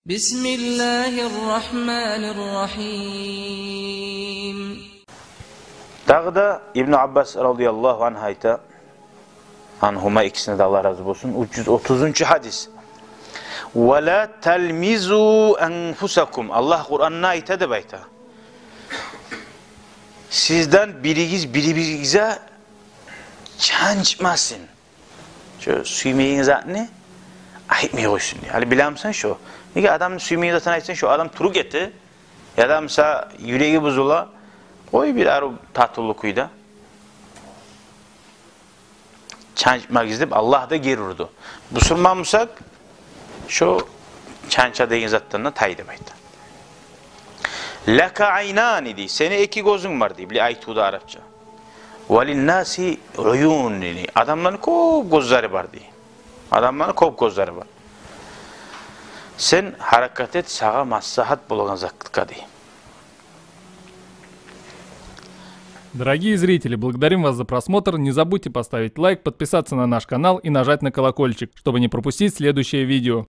Bismillahirrahmanirrahim. Dağı da İbn Abbas radıyallahu anh ayta anhuma, ikisine de Allah razı olsun. 330. hadis. Ve la telmizu enfusakum. Allah Kur'an'ına ayta de bayta. Sizden birinize çançmasın. Şu suymeyin zatını ayıpmaya koysun. Hani bilir misin şu? Niye adam suymeyin zatını ayıpsın, şu adam turuk eti. Ya da mesela yüreği bozula. Koy bir arı tatlılıkıyla. Çançmak izleyip Allah da gerurdu. Bu sırmamışsak şu çança deyin zatlarına taydı bayta. Laka aynani di. Seni iki gözün var di. Bili aytuda Arapça. Velin nasi uyun di. Adamların kop gözleri var di. Adamların kop gözleri var. Sen hareket et, sağa maslahat bulgan zaklıka di. Дорогие зрители, благодарим вас за просмотр. Не забудьте поставить лайк, подписаться на наш канал и нажать на колокольчик, чтобы не пропустить следующее видео.